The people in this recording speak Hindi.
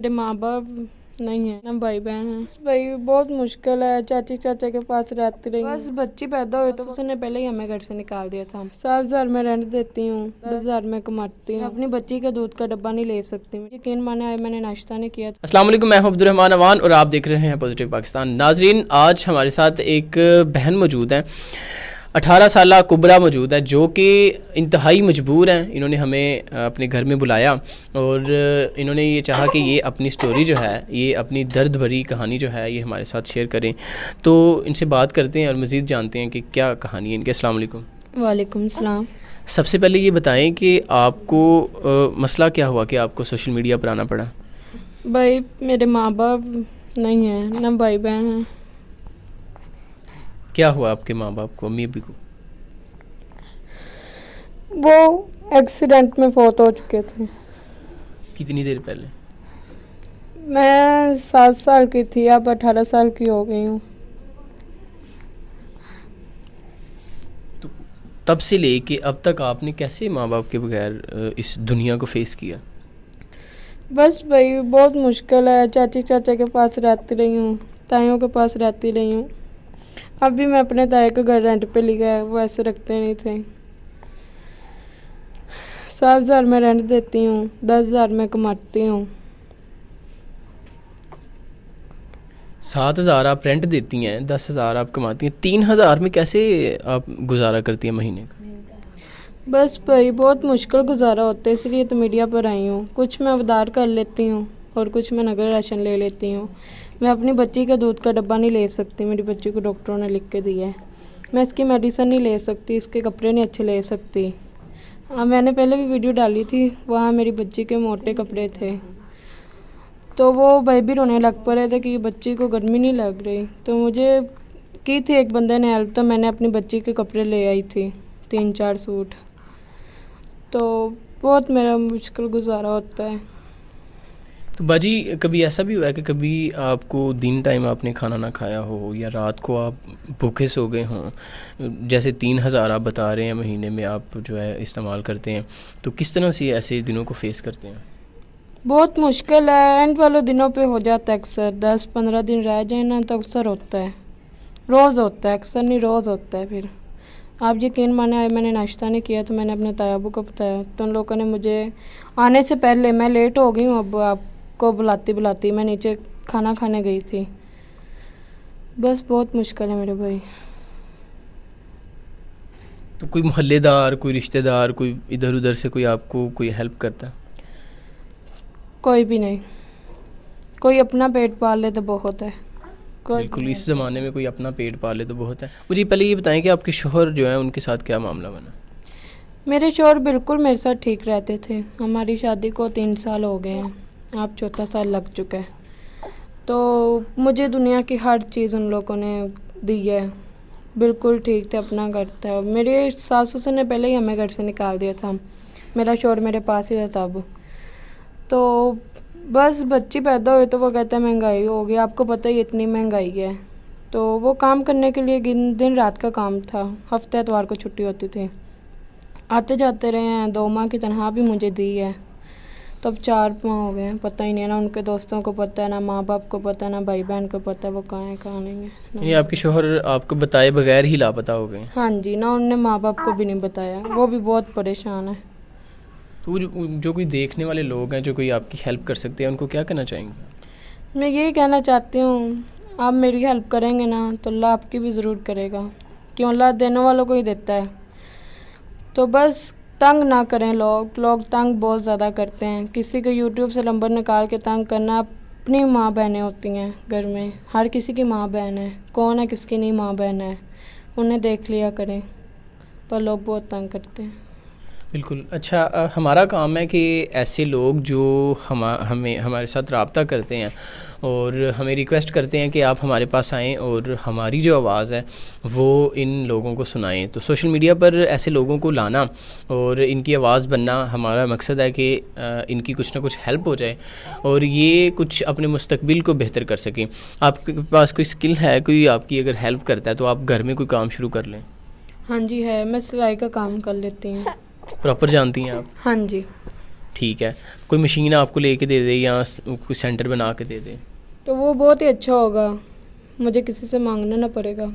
मेरे माँ बाप नहीं है ना भाई बहन है। भाई बहुत मुश्किल है, चाची चाचा के पास रहती रही। बस बच्ची पैदा हुई तो उसने पहले ही हमें घर से निकाल दिया था। 7,000 में रेंट देती हूँ, 10,000 में कमाती हूँ। अपनी बच्ची का दूध का डब्बा नहीं ले सकती। यकीन माने आए मैंने नाश्ता नहीं किया। अस्सलाम वालेकुम, मैं हूं अब्दुर्रहमान अवान और आप देख रहे हैं पॉजिटिव पाकिस्तान। नाजरीन, आज हमारे साथ एक बहन मौजूद है, 18 साला कुबरा मौजूद है, जो कि इंतहाई मजबूर हैं। इन्होंने हमें अपने घर में बुलाया और इन्होंने ये चाहा कि ये अपनी स्टोरी जो है, ये अपनी दर्द भरी कहानी जो है, ये हमारे साथ शेयर करें। तो इनसे बात करते हैं और मज़ीद जानते हैं कि क्या कहानी है इनकी। अस्सलाम वालेकुम। वालेकुम सलाम। सबसे पहले ये बताएं कि आपको मसला क्या हुआ कि आपको सोशल मीडिया पर आना पड़ा? भाई मेरे माँ बाप नहीं है ना भाई बहन है। क्या हुआ आपके माँ बाप को, अम्मी अब्बी को? वो एक्सीडेंट में फौत हो चुके थे। कितनी देर पहले? मैं 7 साल की थी, अब 18 साल की हो गई हूँ। तो तब से लेके अब तक आपने कैसे माँ बाप के बगैर इस दुनिया को फेस किया? बस भाई बहुत मुश्किल है, चाची चाचा के पास रहती रही हूँ, ताइयों के पास रहती रही हूँ। अभी मैं अपने ताए का घर रेंट पे लिया है, वो ऐसे रखते नहीं थे। 7,000 में रेंट देती हूँ, 10,000 में कमाती हूँ। 7,000 आप रेंट देती हैं, 10,000 आप कमाती हैं, 3,000 में कैसे आप गुजारा करती हैं महीने का? बस भाई बहुत मुश्किल गुजारा होता है, इसलिए तो मीडिया पर आई हूँ। कुछ मैं उधार कर लेती हूँ और कुछ मैं नगद राशन ले लेती हूँ। मैं अपनी बच्ची का दूध का डब्बा नहीं ले सकती, मेरी बच्ची को डॉक्टरों ने लिख के दिया है। मैं इसकी मेडिसिन नहीं ले सकती, इसके कपड़े नहीं अच्छे ले सकती। हाँ, मैंने पहले भी वीडियो डाली थी, वहाँ मेरी बच्ची के मोटे कपड़े थे, तो वो भाई भी रोने लग पड़े थे कि बच्ची को गर्मी नहीं लग रही। तो मुझे की थी एक बंदे ने हेल्प, तो मैंने अपनी बच्ची के कपड़े ले आई थी, 3-4 सूट। तो बहुत मेरा मुश्किल गुजारा होता है। तो बाजी, कभी ऐसा भी हुआ है कि कभी आपको दिन टाइम आपने खाना ना खाया हो या रात को आप भूखे सो गए हों? जैसे 3,000 आप बता रहे हैं महीने में आप जो है इस्तेमाल करते हैं, तो किस तरह से ऐसे दिनों को फेस करते हैं? बहुत मुश्किल है, एंड वाले दिनों पे हो जाता है अक्सर। 10-15 दिन रह जाए ना तो अक्सर होता है, रोज़ होता है, अक्सर नहीं रोज़ होता है। फिर आप यकीन माने आए मैंने नाश्ता नहीं किया, तो मैंने अपने तायाबू को बताया, तो उन लोगों ने मुझे आने से पहले, मैं लेट हो गई हूँ, अब आपको बुलाती बुलाती मैं नीचे खाना खाने गई थी। बस बहुत मुश्किल है मेरे भाई। तो कोई मोहल्लेदार, कोई रिश्तेदार, कोई इधर उधर से कोई आपको कोई हेल्प करता है? कोई भी नहीं, कोई अपना पेट पाल ले तो बहुत है। बिल्कुल, इस ज़माने में कोई अपना पेट पाले तो बहुत है। मुझे पहले ये बताएं कि आपके शोहर जो है उनके साथ क्या मामला बना? मेरे शोहर बिल्कुल मेरे साथ ठीक रहते थे। हमारी शादी को 3 साल हो गए हैं, अब 4था साल लग चुका है। तो मुझे दुनिया की हर चीज़ उन लोगों ने दी है, बिल्कुल ठीक थे, अपना घर था। मेरे सासू से ने पहले ही हमें घर से निकाल दिया था, मेरा शोहर मेरे पास ही था तब। तो बस बच्ची पैदा हुई तो वो कहते हैं महंगाई हो गई, आपको पता ही इतनी महंगाई है। तो वो काम करने के लिए दिन रात का काम था, हफ्ते एतवार को छुट्टी होती थी। आते जाते रहे हैं, 2 माह की तनख्वाह भी मुझे दी है। तो अब 4 माह हो गए हैं, पता ही नहीं है, ना उनके दोस्तों को पता है, ना माँ बाप को पता है, ना भाई बहन को पता है वो कहाँ है कहाँ नहीं है। यानी आपके शोहर आपको बताए बगैर ही लापता हो गए? हाँ जी, ना उनने माँ बाप को भी नहीं बताया, वो भी बहुत परेशान है। तो जो कोई देखने वाले लोग हैं, जो कोई आपकी हेल्प कर सकते हैं, उनको क्या कहना चाहेंगे? मैं यही कहना चाहती हूँ, आप मेरी हेल्प करेंगे ना तो अल्लाह आपकी भी ज़रूर करेगा, क्यों अल्लाह देने वालों को ही देता है। तो बस तंग ना करें, लोग तंग बहुत ज़्यादा करते हैं। किसी को यूट्यूब से नंबर निकाल के तंग करना, अपनी माँ बहनें होती हैं घर में, हर किसी की माँ बहन है, कौन है किसकी नहीं माँ बहन है, उन्हें देख लिया करें। पर लोग बहुत तंग करते हैं। बिल्कुल। अच्छा, हमारा काम है कि ऐसे लोग जो हमें हमारे साथ रब्ता करते हैं और हमें रिक्वेस्ट करते हैं कि आप हमारे पास आएँ और हमारी जो आवाज़ है वो इन लोगों को सुनाएं, तो सोशल मीडिया पर ऐसे लोगों को लाना और इनकी आवाज़ बनना हमारा मकसद है कि इनकी कुछ ना कुछ हेल्प हो जाए और ये कुछ अपने मुस्तकबिल को बेहतर कर सकें। आपके पास कोई स्किल है, कोई आपकी अगर हेल्प करता है तो आप घर में कोई काम शुरू कर लें। हाँ जी है, मैं सिलाई का काम कर लेती हूँ। प्रॉपर जानती हैं आप? हाँ जी। ठीक है, कोई मशीन आपको लेके दे दे या कोई सेंटर बना के दे दे? तो वो बहुत ही अच्छा होगा, मुझे किसी से मांगना ना पड़ेगा।